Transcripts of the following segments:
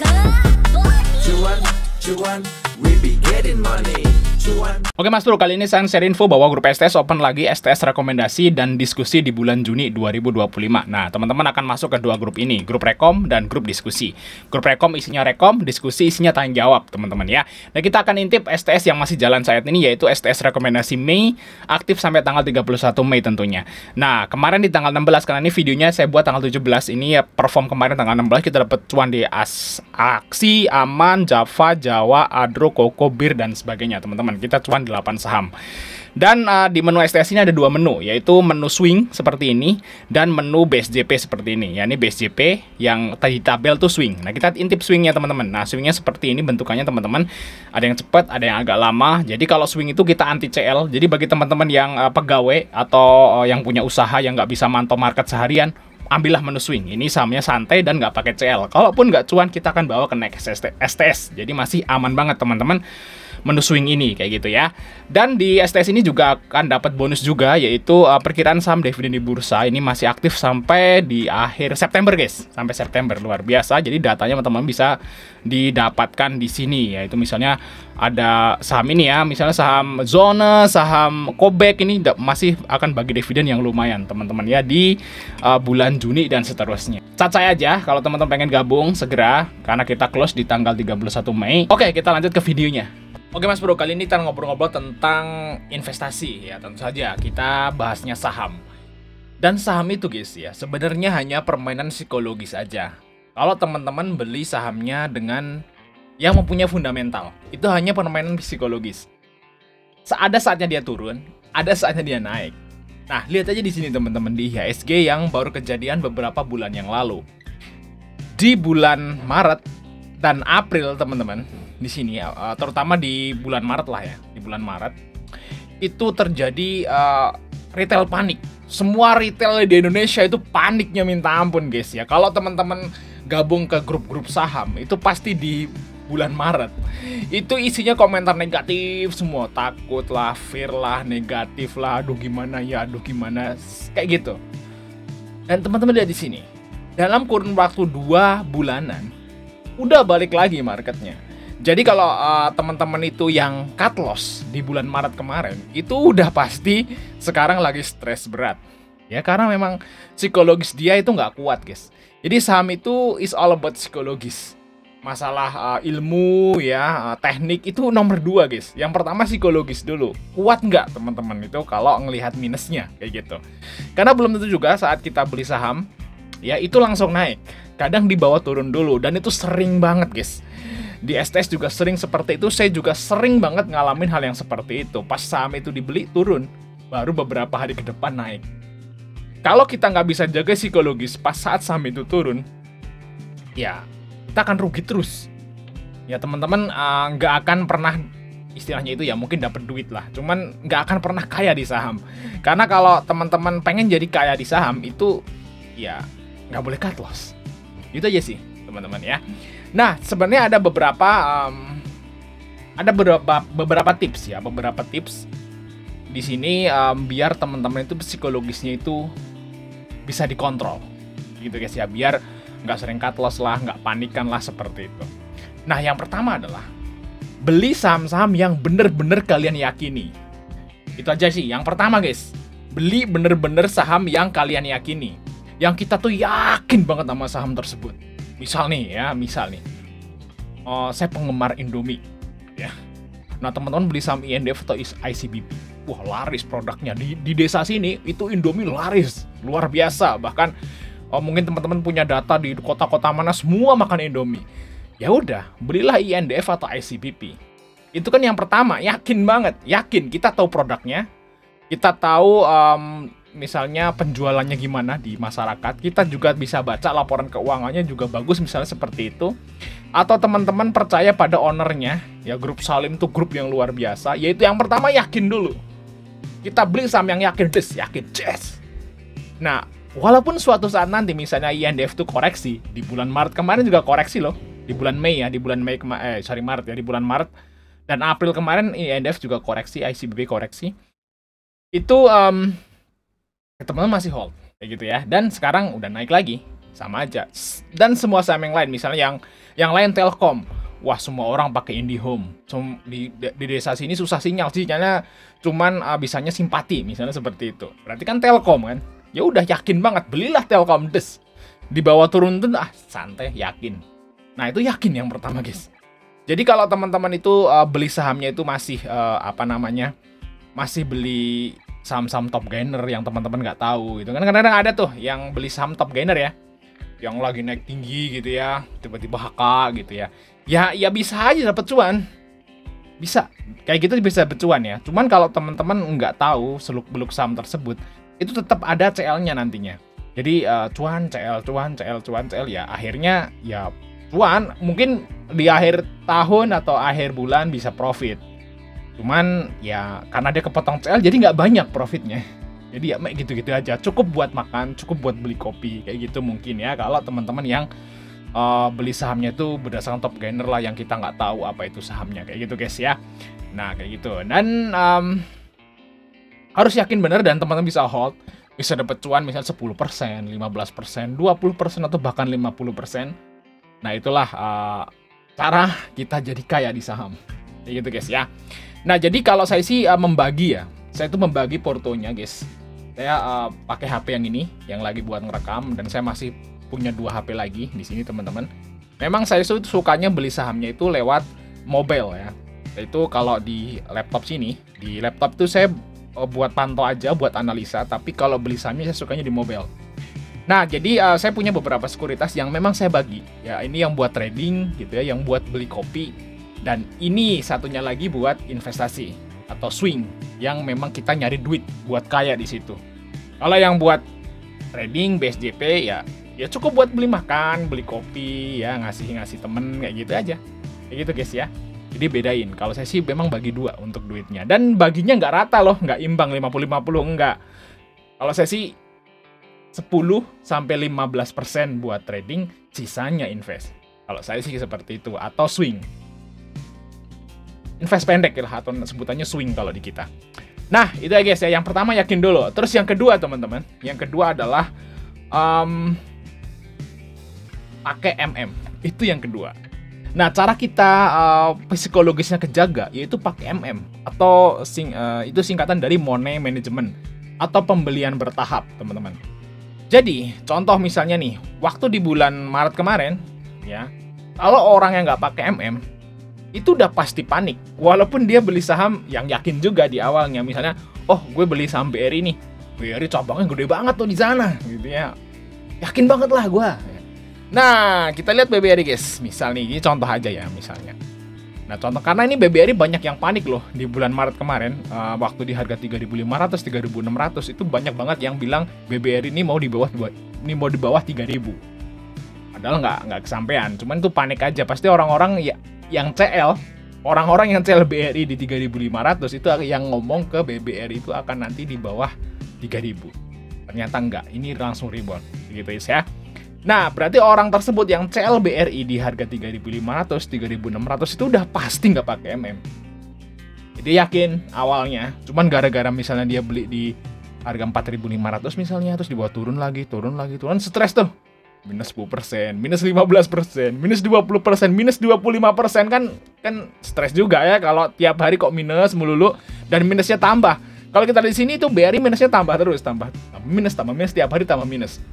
Cuan, cuan, we be getting money. Cuan. Oke Mas Bro, kali ini saya share info bahwa grup STS open lagi STS rekomendasi dan diskusi di bulan Juni 2025. Nah, teman-teman akan masuk ke dua grup ini, grup rekom dan grup diskusi. Grup rekom isinya rekom, diskusi isinya tanya jawab, teman-teman ya. Nah, kita akan intip STS yang masih jalan saat ini, yaitu STS rekomendasi Mei, aktif sampai tanggal 31 Mei tentunya. Nah, kemarin di tanggal 16, karena ini videonya saya buat tanggal 17, ini ya perform kemarin tanggal 16, kita dapat cuan di Aksi, Aman, Java, Jawa, Adro, Koko, Bir, dan sebagainya, teman-teman. Kita cuan 8 saham. Dan di menu STS ini ada dua menu, yaitu menu swing seperti ini dan menu base JP seperti ini. Ya, ini base JP yang tadi tabel tuh swing. Nah, kita intip swingnya teman-teman. Nah, swingnya seperti ini bentukannya teman-teman. Ada yang cepat, ada yang agak lama. Jadi kalau swing itu kita anti CL. Jadi bagi teman-teman yang pegawai atau yang punya usaha yang nggak bisa mantau market seharian, ambillah menu swing. Ini sahamnya santai dan nggak pakai CL. Kalaupun nggak cuan, kita akan bawa ke next STS. Jadi masih aman banget teman-teman menu swing ini kayak gitu ya. Dan di STS ini juga akan dapat bonus juga, yaitu perkiraan saham dividen di bursa ini masih aktif sampai di akhir September guys, sampai September, luar biasa. Jadi datanya teman-teman bisa didapatkan di sini, yaitu misalnya ada saham ini ya, misalnya saham Zona, saham Kobek ini masih akan bagi dividen yang lumayan teman-teman ya di bulan Juni dan seterusnya. Cat saya aja kalau teman-teman pengen gabung segera, karena kita close di tanggal 31 Mei. Oke, kita lanjut ke videonya. Oke Mas Bro, kali ini kita ngobrol-ngobrol tentang investasi ya, tentu saja kita bahasnya saham. Dan saham itu guys ya, sebenarnya hanya permainan psikologis aja. Kalau teman-teman beli sahamnya dengan yang mempunyai fundamental, itu hanya permainan psikologis. Ada saatnya dia turun, ada saatnya dia naik. Nah, lihat aja di sini teman-teman di IHSG yang baru kejadian beberapa bulan yang lalu. Di bulan Maret dan April teman-teman, di sini terutama di bulan Maret lah ya, di bulan Maret itu terjadi retail panik. Semua retail di Indonesia itu paniknya minta ampun guys ya. Kalau teman-teman gabung ke grup-grup saham itu pasti di bulan Maret itu isinya komentar negatif semua, takut lah, fear lah, negatif lah, aduh gimana ya, aduh gimana, kayak gitu. Dan teman-teman lihat di sini, dalam kurun waktu 2 bulanan udah balik lagi marketnya. Jadi kalau teman-teman itu yang cut loss di bulan Maret kemarin, itu udah pasti sekarang lagi stres berat. Ya, karena memang psikologis dia itu nggak kuat guys. Jadi saham itu is all about psikologis. Masalah ilmu ya, teknik itu nomor 2 guys. Yang pertama psikologis dulu. Kuat nggak teman-teman itu kalau ngelihat minusnya kayak gitu. Karena belum tentu juga saat kita beli saham, ya itu langsung naik. Kadang di bawah turun dulu, dan itu sering banget guys. Di STS juga sering seperti itu, saya juga sering banget ngalamin hal yang seperti itu. Pas saham itu dibeli turun, baru beberapa hari ke depan naik. Kalau kita nggak bisa jaga psikologis pas saat saham itu turun, ya kita akan rugi terus. Ya teman-teman nggak akan pernah, istilahnya itu ya mungkin dapat duit lah, cuman nggak akan pernah kaya di saham. Karena kalau teman-teman pengen jadi kaya di saham itu, ya nggak boleh cut loss. Itu aja sih teman-teman ya. Nah, sebenarnya ada beberapa tips ya, beberapa tips di sini biar teman-teman itu psikologisnya itu bisa dikontrol, gitu guys ya, biar nggak sering cut loss lah, nggak panikan lah seperti itu. Nah, yang pertama adalah beli saham-saham yang bener-bener kalian yakini. Itu aja sih. Yang pertama guys, beli bener-bener saham yang kalian yakini, yang kita tuh yakin banget sama saham tersebut. Misal nih, saya penggemar Indomie, ya. Nah teman-teman beli saham INDF atau ICBP, wah laris produknya di desa sini itu Indomie laris, luar biasa. Bahkan mungkin teman-teman punya data di kota-kota mana semua makan Indomie. Ya udah, belilah INDF atau ICBP. Itu kan yang pertama, yakin banget, yakin kita tahu produknya, kita tahu misalnya penjualannya gimana di masyarakat, kita juga bisa baca laporan keuangannya juga bagus misalnya seperti itu. Atau teman-teman percaya pada ownernya, ya grup Salim tuh grup yang luar biasa, yaitu yang pertama yakin dulu. Kita beli saham yang yakin, yakin, yes. Nah, walaupun suatu saat nanti misalnya INDF tuh koreksi, di bulan Maret kemarin juga koreksi loh, di bulan Mei ya, di bulan Mei Maret ya, di bulan Maret dan April kemarin INDF juga koreksi, ICBP koreksi. Itu teman-teman masih hold kayak gitu ya, dan sekarang udah naik lagi sama aja. Dan semua saham yang lain, misalnya yang lain Telkom, wah semua orang pakai IndiHome. Di desa sini susah sinyalnya cuman bisanya simpati, misalnya seperti itu. Berarti kan Telkom kan. Ya udah yakin banget, belilah Telkom des. Di bawah turun tuh santai, yakin. Nah, itu yakin yang pertama, guys. Jadi kalau teman-teman itu beli sahamnya itu masih masih beli saham-saham top gainer yang teman-teman nggak tahu gitu kan. Kadang-kadang ada tuh yang beli saham top gainer ya, yang lagi naik tinggi gitu ya, tiba-tiba HK gitu ya. Ya bisa aja dapat cuan. Bisa. Kayak gitu bisa bercuan ya. Cuman kalau teman-teman nggak tahu seluk-beluk saham tersebut, itu tetap ada CL-nya nantinya. Jadi cuan, CL ya akhirnya ya cuan, mungkin di akhir tahun atau akhir bulan bisa profit. Cuman ya karena dia kepotong CL jadi nggak banyak profitnya. Jadi ya gitu-gitu aja. Cukup buat makan, cukup buat beli kopi kayak gitu mungkin ya. Kalau teman-teman yang beli sahamnya itu berdasarkan top gainer lah yang kita nggak tahu apa itu sahamnya kayak gitu guys ya. Nah kayak gitu. Dan harus yakin bener dan teman-teman bisa hold, bisa dapat cuan misalnya 10%, 15%, 20% atau bahkan 50%. Nah itulah cara kita jadi kaya di saham. Kayak gitu guys ya. Nah, jadi kalau saya sih membagi ya. Saya itu membagi portonya, guys. Saya pakai HP yang ini yang lagi buat ngerekam dan saya masih punya 2 HP lagi di sini, teman-teman. Memang saya sukanya beli sahamnya itu lewat mobile ya. Itu kalau di laptop sini, di laptop itu saya buat pantau aja, buat analisa, tapi kalau beli sahamnya saya sukanya di mobile. Nah, jadi saya punya beberapa sekuritas yang memang saya bagi. Ya, ini yang buat trading gitu ya, yang buat beli kopi. Dan ini satunya lagi buat investasi atau swing yang memang kita nyari duit buat kaya di situ. Kalau yang buat trading BSJP ya cukup buat beli makan, beli kopi ya, ngasih temen kayak gitu aja. Kayak gitu guys ya. Jadi bedain. Kalau saya sih memang bagi 2 untuk duitnya dan baginya nggak rata loh, nggak imbang 50-50 enggak. Kalau saya sih 10-15% buat trading, sisanya invest. Kalau saya sih seperti itu atau swing. Invest pendek lah atau sebutannya swing kalau di kita. Nah itu ya guys ya, yang pertama yakin dulu. Terus yang kedua teman-teman, yang kedua adalah pakai MM. Itu yang kedua. Nah cara kita psikologisnya kejaga yaitu pakai MM atau itu singkatan dari money management atau pembelian bertahap teman-teman. Jadi contoh misalnya nih, waktu di bulan Maret kemarin ya, kalau orang yang nggak pakai MM itu udah pasti panik, walaupun dia beli saham yang yakin juga di awalnya, misalnya, oh gue beli saham BRI nih, BRI cabangnya gede banget tuh di sana, gitu ya, yakin banget lah gue. Nah kita lihat BBRI guys, misal nih, ini contoh aja ya misalnya. Nah contoh karena ini BBRI banyak yang panik loh di bulan Maret kemarin, waktu di harga 3.500, 3.600 itu banyak banget yang bilang BBRI ini mau di bawah 3.000. Padahal nggak kesampean, cuman itu panik aja, pasti orang-orang ya. Yang CL, orang-orang yang CL BRI di 3.500 itu yang ngomong ke BBRI itu akan nanti di bawah 3.000. Ternyata enggak, ini langsung rebound gitu ya. Nah, berarti orang tersebut yang CL BRI di harga 3.500, 3.600 itu udah pasti nggak pakai MM. Jadi yakin awalnya, cuman gara-gara misalnya dia beli di harga 4.500 misalnya, terus dibawa turun lagi, stres tuh. Minus 10%, minus 15%, minus 20%, minus 25% kan stres juga ya kalau tiap hari kok minus melulu dan minusnya tambah. Kalau kita di sini itu BRI minusnya tambah terus, tambah minus tiap hari tambah minus.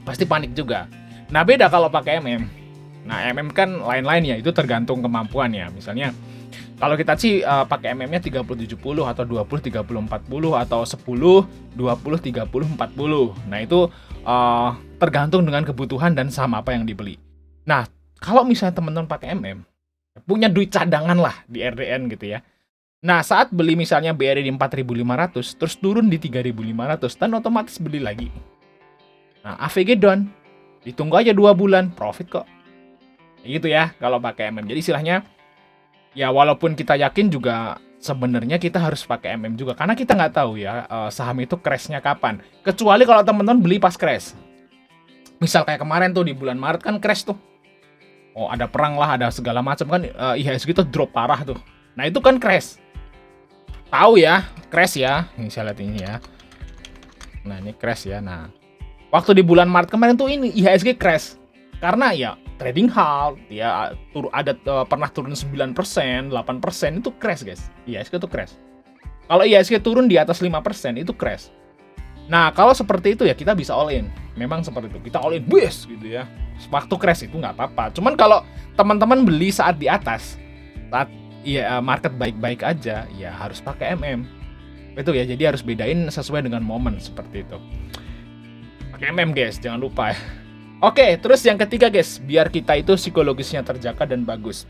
Pasti panik juga. Nah, beda kalau pakai MM. Nah, MM kan lain-lain ya, itu tergantung kemampuan ya. Misalnya kalau kita sih pakai MM-nya 30-70 atau 20-30-40 atau 10-20-30-40. Nah, itu tergantung dengan kebutuhan dan saham apa yang dibeli. Nah, kalau misalnya teman-teman pakai MM, punya duit cadangan lah di RDN gitu ya. Nah, saat beli misalnya BRI di 4.500, terus turun di 3.500, dan otomatis beli lagi. Nah, AVG down. Ditunggu aja 2 bulan, profit kok. Gitu ya, kalau pakai MM. Jadi istilahnya, ya walaupun kita yakin juga sebenarnya kita harus pakai MM juga. Karena kita nggak tahu ya, saham itu crash-nya kapan. Kecuali kalau teman-teman beli pas crash. Misal kayak kemarin tuh di bulan Maret kan crash tuh. Oh ada perang lah, ada segala macam kan, IHSG itu drop parah tuh. Nah itu kan crash. Tahu ya, crash ya. Ini saya lihat ini ya. Nah ini crash ya. Nah Waktu di bulan Maret kemarin tuh ini IHSG crash. Karena ya trading halt, ya pernah turun 9%, 8% itu crash guys. IHSG itu crash. Kalau IHSG turun di atas 5% itu crash. Nah, kalau seperti itu ya kita bisa all in. Memang seperti itu. Kita all in bes gitu ya. Waktu crash itu nggak apa-apa. Cuman kalau teman-teman beli saat di atas, saat ya market baik-baik aja, ya harus pakai MM. Itu ya, jadi harus bedain sesuai dengan momen seperti itu. Pakai MM guys, jangan lupa ya. Oke, terus yang ketiga guys, biar kita itu psikologisnya terjaga dan bagus.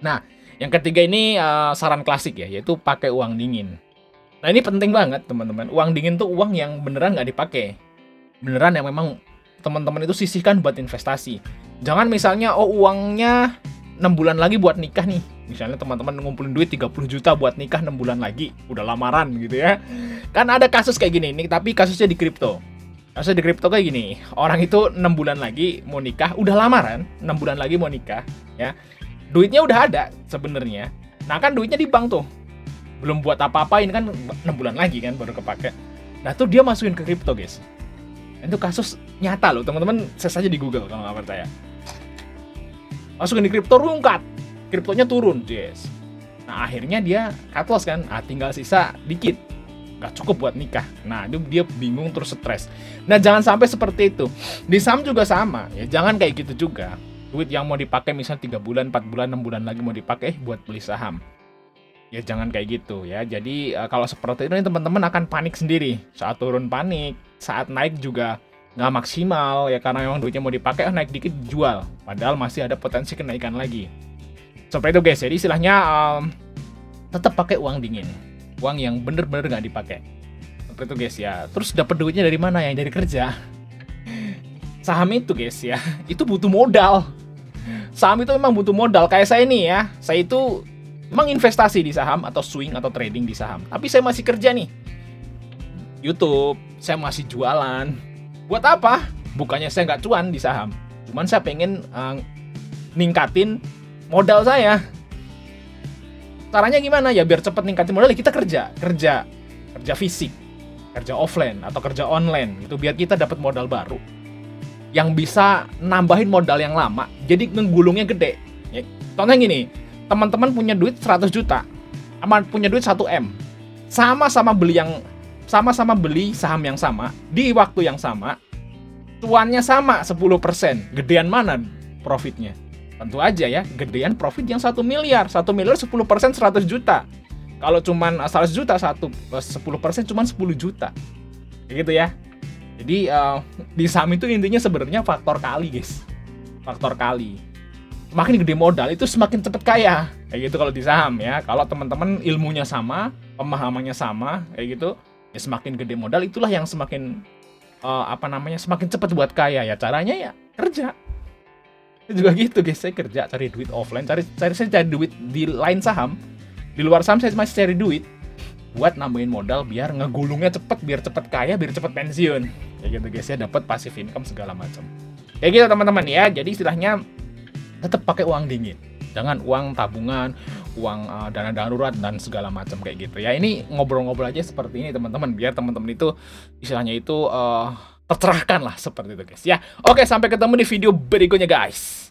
Nah, yang ketiga ini saran klasik ya, yaitu pakai uang dingin. Nah, ini penting banget teman-teman. Uang dingin tuh uang yang beneran nggak dipakai. Beneran yang memang teman-teman itu sisihkan buat investasi. Jangan misalnya, uangnya 6 bulan lagi buat nikah nih. Misalnya teman-teman ngumpulin duit 30 juta buat nikah 6 bulan lagi. Udah lamaran gitu ya. Kan ada kasus kayak gini, nih, tapi kasusnya di kripto. Kasusnya di kripto kayak gini. Orang itu 6 bulan lagi mau nikah, udah lamaran, 6 bulan lagi mau nikah. Ya, duitnya udah ada sebenarnya. Nah kan duitnya di bank tuh. Belum buat apa-apain kan 6 bulan lagi kan baru kepake. Nah tuh dia masukin ke kripto guys. Itu kasus nyata loh teman-teman, search aja di Google kalau nggak percaya. Masukin di kripto rungkat, kriptonya turun guys. Nah akhirnya dia cut loss kan, tinggal sisa dikit, nggak cukup buat nikah. Nah itu dia bingung terus stres. Nah jangan sampai seperti itu. Di saham juga sama ya, jangan kayak gitu juga. Duit yang mau dipakai misalnya 3 bulan, 4 bulan, 6 bulan lagi mau dipakai buat beli saham. Ya jangan kayak gitu ya. Jadi kalau seperti itu teman-teman akan panik sendiri. Saat turun panik, saat naik juga nggak maksimal ya, karena memang duitnya mau dipakai, naik dikit jual. Padahal masih ada potensi kenaikan lagi. Seperti itu guys. Jadi istilahnya tetap pakai uang dingin, uang yang bener-bener nggak dipakai. Seperti itu guys ya. Terus dapat duitnya dari mana? Yang dari kerja. Saham itu guys ya, itu butuh modal. Saham itu memang butuh modal. Kayak saya nih ya, saya itu memang investasi di saham atau swing atau trading di saham. Tapi saya masih kerja nih. YouTube, saya masih jualan. Buat apa? Bukannya saya nggak cuan di saham. Cuman saya pengen ningkatin modal saya. Caranya gimana? Ya biar cepet ningkatin modal, kita kerja fisik, kerja offline atau kerja online. Itu biar kita dapat modal baru yang bisa nambahin modal yang lama. Jadi ngegulungnya gede. Ya, contohnya gini. Teman-teman punya duit 100 juta, punya duit 1M, sama-sama beli saham yang sama di waktu yang sama, cuannya sama 10%. Gedean mana profitnya? Tentu aja ya, gedean profit yang 1 miliar. 1 miliar 10% 100 juta. Kalau cuman 100 juta 10% cuman 10 juta. Kayak gitu ya. Jadi di saham itu intinya sebenarnya faktor kali guys. Faktor kali. Semakin gede modal itu semakin cepat kaya. Kayak gitu kalau di saham ya. Kalau teman-teman ilmunya sama, pemahamannya sama, kayak gitu, ya semakin gede modal itulah yang semakin semakin cepat buat kaya ya. Caranya ya kerja. Itu juga gitu guys, saya kerja cari duit offline, saya cari duit di lain saham. Di luar saham saya masih cari duit buat nambahin modal biar ngegulungnya cepet, biar cepet kaya, biar cepet pensiun. Kayak gitu guys ya, dapat passive income segala macam. Kayak gitu teman-teman ya. Jadi istilahnya tetap pakai uang dingin, jangan uang tabungan, uang dana darurat dan segala macam kayak gitu ya. Ini ngobrol-ngobrol aja seperti ini teman-teman, biar teman-teman itu istilahnya itu tercerahkan lah seperti itu guys ya. Oke, sampai ketemu di video berikutnya guys.